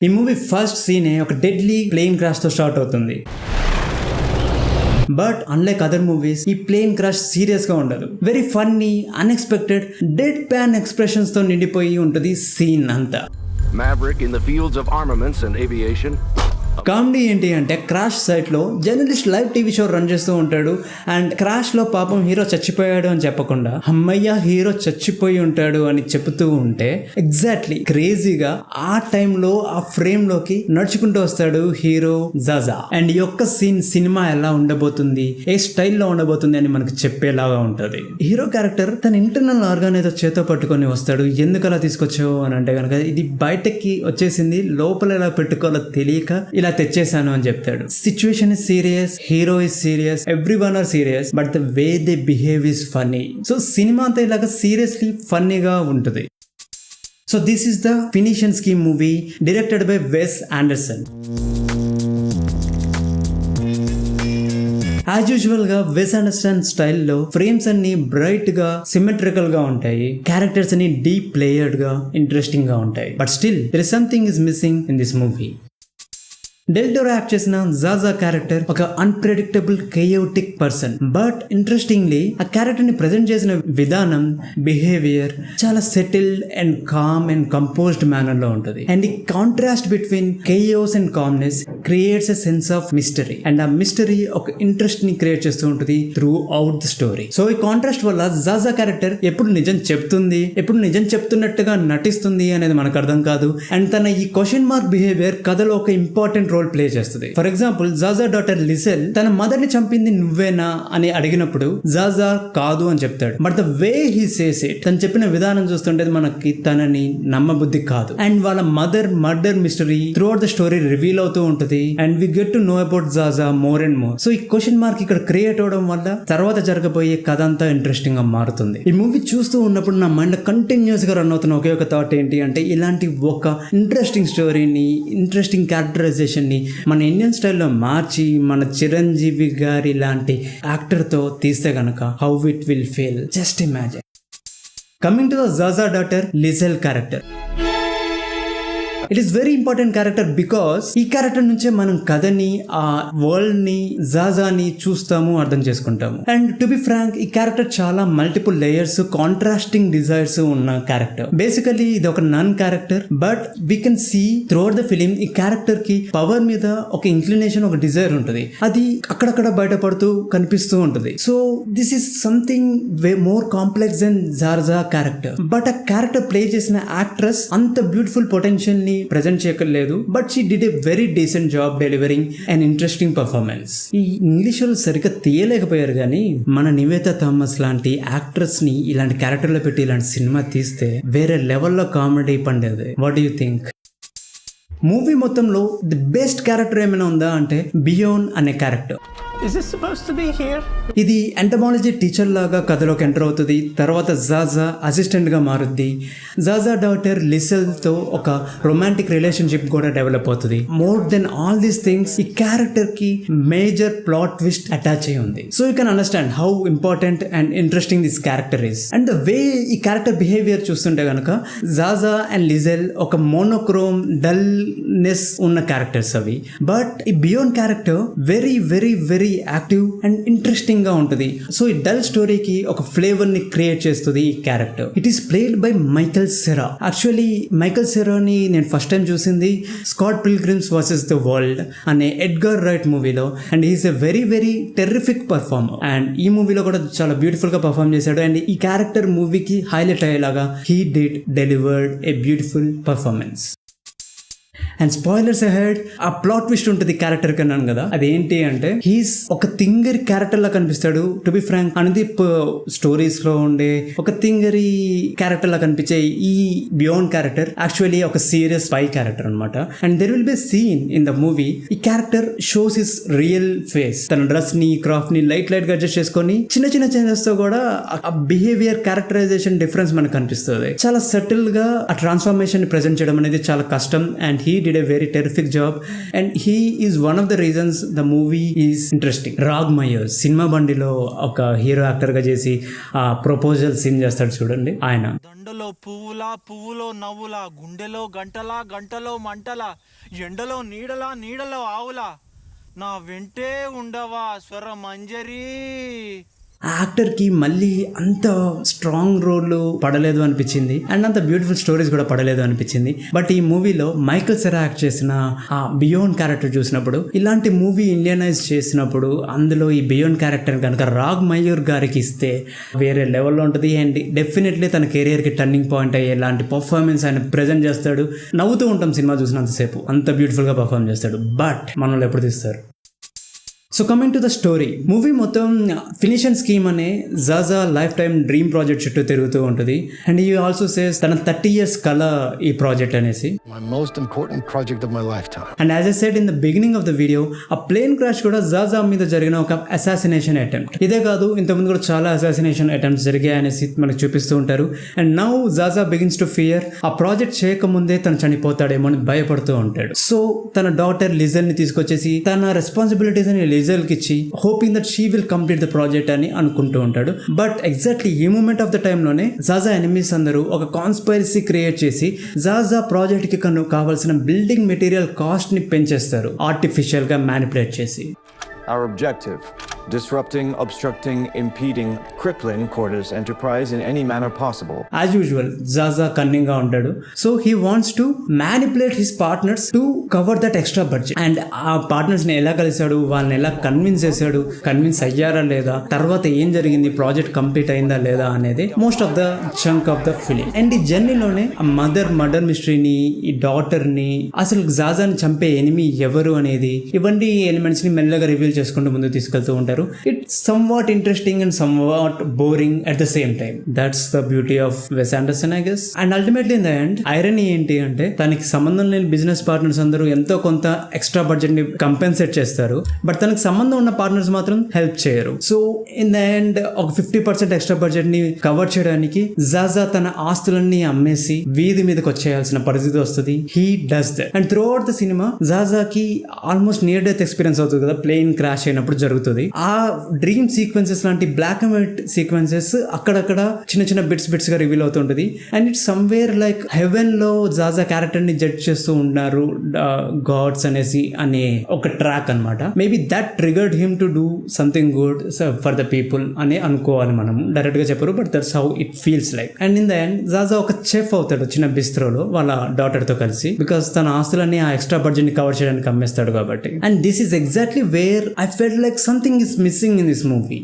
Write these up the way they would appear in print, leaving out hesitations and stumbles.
ఈ movie first సీనే ఒక deadly plane crash తో స్టార్ట్ అవుతుంది. బట్ అన్లైక్ అదర్ మూవీస్ ఈ ప్లేన్ క్రాష్ సీరియస్ గా ఉండదు. Very funny, unexpected, dead pan expressions తో నిండిపోయి ఉంటుంది సీన్ అంతా. Maverick in the fields of armaments and aviation. Comedy ఏంటి అంటే క్రాష్ సైట్ లో journalist live TV show run చేస్తూ ఉంటాడు. అండ్ క్రాష్ లో పాపం హీరో చచ్చిపోయాడు అని చెప్పకుండా అమ్మయ్య హీరో చచ్చిపోయి ఉంటాడు అని చెబుతూ ఉంటే ఎగ్జాక్ట్లీ క్రేజీగా ఆ టైంలో ఆ ఫ్రేమ్ లోకి నడుచుకుంటూ వస్తాడు హీరో జాజా. అండ్ ఈ యొక్క సీన్ సినిమా ఎలా ఉండబోతుంది, ఏ స్టైల్లో ఉండబోతుంది అని మనకు చెప్పేలాగా ఉంటది. హీరో క్యారెక్టర్ తన ఇంటర్నల్ ఆర్గాన్ ఏదో చేతో పట్టుకొని వస్తాడు. ఎందుకు అలా తీసుకొచ్చావు అని అంటే కనుక ఇది బయటకి వచ్చేసింది, లోపల ఎలా పెట్టుకోవాలో తెలియక ఇలా తెచ్చేసాను అని చెప్తాడు. Situation is serious, hero is serious, everyone are serious, but the way they behave is funny. So cinema అంతా ఇలాగా సీరియస్లీ ఫన్నీగా ఉంటుంది. So this is the Phoenician Scheme movie directed by Wes Anderson. As usual గా Wes Anderson స్టైల్లో frames అన్ని bright గా symmetrical గా ఉంటాయి. క్యారెక్టర్స్ అన్ని డీప్ లేయర్డ్ గా ఇంట్రెస్టింగ్ గా ఉంటాయి. But still there is something is missing in this movie. Del Toro act చేసిన జాజా క్యారెక్టర్ ఒక unpredictable chaotic person. But interestingly ఆ క్యారెక్టర్ ని ప్రెజెంట్ చేసిన విధానం, బిహేవియర్ చాలా settled and calm and composed manner లో ఉంటుంది. అండ్ ఈ contrast between chaos and calmness creates a sense of mystery. And ఆ మిస్టరీ ఒక ఇంట్రెస్ట్ ని క్రియేట్ చేస్తూ ఉంటుంది throughout the story. So ఈ కాంట్రాస్ట్ వల్ల జాజా క్యారెక్టర్ ఎప్పుడు నిజం చెప్తుంది, ఎప్పుడు నిజం చెప్తున్నట్టుగా నటిస్తుంది అనేది మనకు అర్థం కాదు. అండ్ తన ఈ క్వశ్చన్ మార్క్ బిహేవియర్ కథలో ఒక ఇంపార్టెంట్ రోల్ ప్లే చేస్తుంది. ఫర్ ఎగ్జాంపుల్ జాజా డాటర్ లిసెల్ తన మదర్ ని చంపింది నువ్వేనా అని అడిగినప్పుడు జాజా కాదు అని చెప్తాడు. But the way he says it, తను చెప్పిన విధానం చూస్తుంటే మనకి తనని నమ్మబుద్ధి కాదు. అండ్ వాళ్ళ mother murder mystery throughout the story reveal అవుతూ ఉంటుంది. And we get to know about Zsa-Zsa more and more. So ఈ క్వశ్చన్ మార్క్ ఇక్కడ క్రియేట్ అవడం వల్ల తర్వాత జరగబోయే కథ అంతా ఇంట్రెస్టింగ్ గా మారుతుంది. ఈ మూవీ చూస్తూ ఉన్నప్పుడు నా మైండ్ కంటిన్యూస్ గా రన్ అవుతున్న ఒకే ఒక థాట్ ఏంటి అంటే ఇలాంటి ఒక ఇంట్రెస్టింగ్ స్టోరీని, ఇంట్రెస్టింగ్ క్యారెక్టరైజేషన్ ని మన ఇండియన్ స్టైల్లో మార్చి మన చిరంజీవి గారి లాంటి యాక్టర్తో తీస్తే గనక how it will feel, just imagine. Coming to the Zsa-Zsa daughter Liesl character, it is very important character because ఈ క్యారెక్టర్ నుంచే మనం కథని, ఆ వరల్డ్ ని, జాజాని చూస్తాము, అర్థం చేసుకుంటాము. అండ్ టు బి ఫ్రాంక్ ఈ క్యారెక్టర్ చాలా మల్టిపుల్ లేయర్స్, కాంట్రాస్టింగ్ డిజైర్స్ ఉన్న క్యారెక్టర్. బేసికలీ ఇది ఒక nun character, but we can see throughout the film ఈ క్యారెక్టర్ కి పవర్ మీద ఒక ఇంక్లినేషన్, ఒక డిజైర్ ఉంటుంది. అది అక్కడక్కడ బయటపడుతూ కనిపిస్తూ ఉంటుంది. So this is something way more complex than Zsa-Zsa character. But ఆ క్యారెక్టర్ ప్లే చేసిన యాక్ట్రెస్ అంత బ్యూటిఫుల్ పొటెన్షియల్ ని ప్రెజెంట్ చేయలేదు. But she did a very decent job delivering and interesting performance. ఈ ఇంగ్లీష్ వాళ్ళు సరిగ్గా తీయలేకపోయారు కానీ మన నివేతా థామస్ లాంటి యాక్ట్రెస్ ని ఇలాంటి క్యారెక్టర్ లో పెట్టి ఇలాంటి సినిమా తీస్తే వేరే లెవెల్లో కామెడీ పండేది. What do you think? Movie మొత్తంలో ది బెస్ట్ క్యారెక్టర్ ఏమైనా ఉందా అంటే బియోన్ అనే క్యారెక్టర్. ఇది ఎంటమాలజీ టీచర్ లాగా కథలోకి ఎంటర్ అవుతుంది. తర్వాత జాజా అసిస్టెంట్ గా మారుద్ది. జాజా డాటర్ లిసెల్ తో ఒక రొమాంటిక్ రిలేషన్షిప్ కూడా డెవలప్ అవుతుంది. More than all these things ఈ క్యారెక్టర్ కి మేజర్ ప్లాట్ ట్విస్ట్ అటాచ్ అయి ఉంది. So you can understand how important and interesting this character is. And the way ఈ క్యారెక్టర్ బిహేవియర్ చూస్తుంటే కనుక జాజా అండ్ లిజెల్ ఒక మోనోక్రోమ్ డల్నెస్ ఉన్న characters అవి. బట్ ఈ Bjorn character very very very active and interesting గా ఉంటుంది. So ఈ డల్ స్టోరీకి ఒక ఫ్లేవర్ ని క్రియేట్ చేస్తుంది ఈ character. It is played by Michael Cera. Actually Michael సెరాని నేను ఫస్ట్ టైం చూసింది Scott Pilgrims versus the world అనే ఎడ్గర్ రైట్ మూవీలో. And he's a very very terrific performer. And ఈ మూవీలో కూడా చాలా బ్యూటిఫుల్ గా పర్ఫార్మ్ చేశాడు. అండ్ ఈ క్యారెక్టర్ మూవీకి హైలైట్ అయ్యేలాగా he did delivered a beautiful performance. And spoilers ahead, ఆ ప్లాట్ ట్విస్ట్ ఉంటుంది క్యారెక్టర్ కన్నాను కదా, అదేంటి అంటే హీస్ ఒక తింగరి క్యారెక్టర్ లా కనిపిస్తాడు. To be frank Anudeep stories లో ఉండే ఒక తింగరి క్యారెక్టర్ లా కనిపించే ఈ బియోన్ క్యారెక్టర్ యాక్చువల్లీ ఒక సీరియస్ స్పై క్యారెక్టర్ అనమాట. And there will be scene in the movie ఈ character shows his real face. తన డ్రెస్ ని, క్రాఫ్ట్ ని లైట్ గా అడ్జస్ట్ చేసుకొని చిన్న చిన్న చేంజెస్ తో కూడా ఆ బిహేవియర్, క్యారెక్టరైజేషన్ డిఫరెన్స్ మనకు కనిపిస్తుంది. చాలా సటిల్ గా ఆ ట్రాన్స్ఫర్మేషన్ ప్రెజెంట్ చేయడం అనేది చాలా కష్టం. And he he did a very terrific job and he is one of the reasons the movie is interesting. రాగ్ మయర్స్ సినిమా బండిలో ఒక హీరో యాక్టర్ గా చేసి ఆ ప్రపోజల్ సీన్ చేస్తాడు చూడండి ఆయన. దండలో పువ్వులా పువ్వులో నవ్వులా గుండెలో గంటలా గంటలో మంటలా ఎండలో నీడలా నీడలో ఆవులా నా వెంటే ఉండవా స్వర మంజరి. ఆ యాక్టర్కి మళ్ళీ అంత స్ట్రాంగ్ రోల్ పడలేదు అనిపించింది అండ్ అంత బ్యూటిఫుల్ స్టోరీస్ కూడా పడలేదు అనిపించింది. బట్ ఈ మూవీలో మైకల్ సెరా యాక్ట్ చేసిన ఆ బియోండ్ క్యారెక్టర్ చూసినప్పుడు, ఇలాంటి మూవీ ఇండియనైజ్ చేసినప్పుడు అందులో ఈ బియోండ్ క్యారెక్టర్ కనుక రాగ్ మయూర్ గారికి ఇస్తే వేరే లెవెల్లో ఉంటుంది అండ్ డెఫినెట్లీ తన కెరియర్కి టర్నింగ్ పాయింట్ అయ్యే ఇలాంటి పర్ఫార్మెన్స్ ఆయన ప్రజెంట్ చేస్తాడు. నవ్వుతూ ఉంటాం సినిమా చూసినంతసేపు, అంత బ్యూటిఫుల్గా పర్ఫార్మ్ చేస్తాడు. బట్ మనల్ని ఎప్పుడు తీస్తారు? So coming to the story, movie మొత్తం ఫినిషన్ స్కీమ్ అనే జాజా లైఫ్ టైమ్ డ్రీమ్ ప్రాజెక్ట్ చుట్టూ తిరుగుతూ ఉంటుంది అండ్ ఈ ఆల్సో సేస్ తన 30 years కల ఈ ప్రాజెక్ట్ అనేసి. My most important project of my lifetime. And as I said in the beginning of the video, ఆ ప్లేన్ క్రాష్ కూడా జాజా మీద జరిగిన ఒక అసాసినేషన్ అటెంప్ట్. ఇదే కాదు, ఇంతకుముందు కూడా చాలా అసాసినేషన్ అటెంప్ట్స్ జరిగాయి అనేసి మనకు చూపిస్తూ ఉంటారు. And now Zsa-Zsa begins to fear, ఆ ప్రాజెక్ట్ చేయకముందే తను చనిపోతాడేమో అని భయపడుతూ ఉంటాడు. సో తన డాటర్ లిజల్ ని తీసుకొచ్చేసి తన రెస్పాన్సిబిలిటీస్ అని కి ఇచ్చి hoping that she will complete the project అని అనుకుంటూ ఉంటాడు. బట్ ఎగ్జాక్ట్లీ ఈ మూమెంట్ ఆఫ్ ద టైంలోనే జాజా ఎనిమీస్ అందరూ ఒక కాన్స్పైరసీ క్రియేట్ చేసి జాజా ప్రాజెక్ట్ కి కావాల్సిన బిల్డింగ్ మెటీరియల్ కాస్ట్ ని పెంచేస్తారు, ఆర్టిఫిషియల్ గా మ్యానిపులేట్ చేసి. Our objective: disrupting, obstructing, impeding, crippling Corda's enterprise in any manner possible. As usual, Zaza cunning గా ఉంటాడు. So he wants to manipulate his partners to cover that extra budget. And ఆ partners ని ఎలా కలిసాడు, వాళ్ళని ఎలా convince చేశాడు, convince అయ్యారా లేదా, తర్వాత ఏం జరిగింది, ప్రాజెక్ట్ కంప్లీట్ అయిందా లేదా అనేది most of the chunk of the film. And ఈ జర్నీలోనే ఆ మర్డర్ మిస్టరీని, ఈ డాటర్ ని, అసలు జాజాని చంపే ఎనిమి ఎవరు అనేది, ఇవన్నీ ఎలిమెంట్స్ ని మెల్లగా రివీల్ చేసుకుంటూ ముందు తీసుకెళ్తూ ఉంటారు. It's somewhat interesting and somewhat boring at the same time. That's the beauty of Wes Anderson I guess. And ultimately in the end irony ఏంటి అంటే, తనకి సంబంధం లేని బిజినెస్ పార్ట్నర్స్ అందరూ ఎంతో కొంత ఎక్స్ట్రా బడ్జెట్ ని కంపెన్సేట్ చేస్తారు, బట్ తనకి సంబంధం ఉన్న పార్ట్నర్స్ మాత్రం హెల్ప్ చేయరు. సో ఇన్ ద ఎండ్ ఒక 50% ఎక్స్ట్రా బడ్జెట్ ని కవర్ చేయడానికి జాజా తన ఆస్తులన్నీ అమ్మేసి వీధి మీదకి వచ్చేయాల్సిన పరిస్థితి వస్తుంది. He does that. And throughout the cinema జాజాకి ఆల్మోస్ట్ నియర్ డెత్ ఎక్స్పీరియన్స్ అవుతుంది కదా, ప్లేన్ క్రాష్ అయినప్పుడు జరుగుతుంది. ఆ డ్రీమ్ సీక్వెన్సెస్ లాంటి బ్లాక్ అండ్ వైట్ సీక్వెన్సెస్ అక్కడక్కడ చిన్న చిన్న బిట్స్ గా రివీల్ అవుతుంటది. And it's somewhere like heaven లో జాజా క్యారెక్టర్ ని జడ్జ్ చేస్తూ ఉన్నారు గాడ్స్ అనేసి అనే ఒక ట్రాక్ అన్నమాట. Maybe that triggered him to do something good for the people అని అనుకోవాలి. మనం డైరెక్ట్ గా చెప్పరు, but that's how it feels like. And in the end Zsa-Zsa ఒక చెఫ్ అవుతాడు చిన్న బిస్ట్రోలో వాళ్ళ డాటర్ తో కలిసి, బికాస్ తన ఆస్తులన్నీ ఆ ఎక్స్ట్రా బడ్జెట్ ని కవర్ చేయడానికి అమ్మేస్తాడు కాబట్టి. And this is exactly where I felt like something is missing in this movie.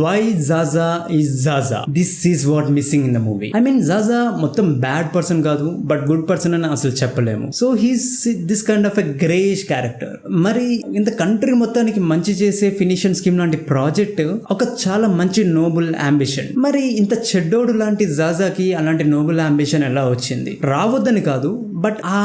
Why Zaza is Zaza? This is what missing in the movie. I mean, Zaza మొత్తం bad person కాదు, but good person అని అసలు చెప్పలేము. So he's this kind of a greyish character. మరి ఇంత country మొత్తానికి మంచి చేసే ఫినిషన్ స్కీమ్ లాంటి ప్రాజెక్ట్ ఒక చాలా మంచి నోబుల్ అంబిషన్. మరి ఇంత చెడ్డోడు లాంటి జాజాకి అలాంటి నోబుల్ అంబిషన్ ఎలా వచ్చింది? రావద్దని కాదు, బట్ ఆ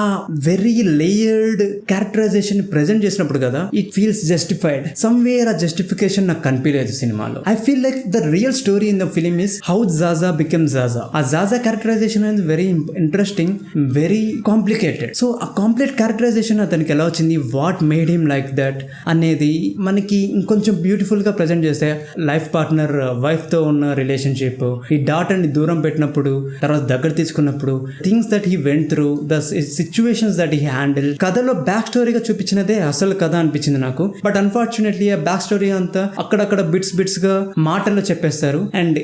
వెరీ లేయర్డ్ క్యారెక్టరైజేషన్ ప్రెజెంట్ చేసినప్పుడు కదా ఇట్ ఫీల్స్ జస్టిఫైడ్. సమ్వేర్ ఆ జస్టిఫికేషన్ నాకు కనిపించలేదు సినిమాలో. I feel like the real story in the film is how Zaza became Zaza. A Zaza characterization is very interesting, very complicated. So a complete characterization అతనికి ఎలా వచ్చింది, what made him like that అనేది మనకి ఇంకొంచెం beautiful గా present చేస్తే, life partner wife తో ఉన్న రిలేషన్షిప్, ఈ డాటర్ ని దూరం పెట్టినప్పుడు, తర్వాత దగ్గర తీసుకున్నప్పుడు, things that he went through, the situations that he handle, కథలో బ్యాక్ స్టోరీగా చూపించినదే అసలు కథ అనిపించింది నాకు. బట్ అన్ఫార్చునేట్లీ ఆ బ్యాక్ స్టోరీ అంతా అక్కడక్కడ బిట్స్ గా మాటల్లో చెప్పేస్తారు. And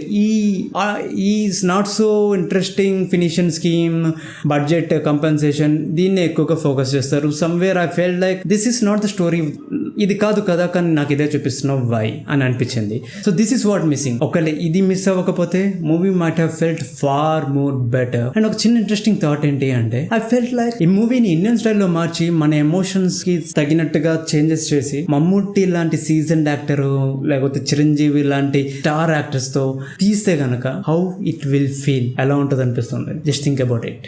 is not so interesting Phoenician scheme, budget compensation, దీన్నే ఎక్కువగా ఫోకస్ చేస్తారు. Somewhere I felt like this is not the story, ఇది కాదు కదా, కానీ నాకు ఇదే చూపిస్తున్నావు వై అని అనిపించింది. So this is what missing. ఒకవేళ ఇది మిస్ అవ్వకపోతే movie might have felt far more better. And ఒక చిన్న ఇంట్రెస్టింగ్ థాట్ ఏంటి అంటే, ఐ ఫెల్ట్ లైక్ ఈ మూవీని ఇండియన్ స్టైల్లో మార్చి మన ఎమోషన్స్ కి తగినట్టుగా చేంజెస్ చేసి, మమ్మూటి లాంటి సీజన్డ్ యాక్టర్ లేకపోతే చిరంజీవి లాంటి స్టార్ యాక్టర్స్ తో తీస్తే గనక హౌ ఇట్ విల్ ఫీల్, ఎలా ఉంటుంది అనిపిస్తుంది. Just think about it.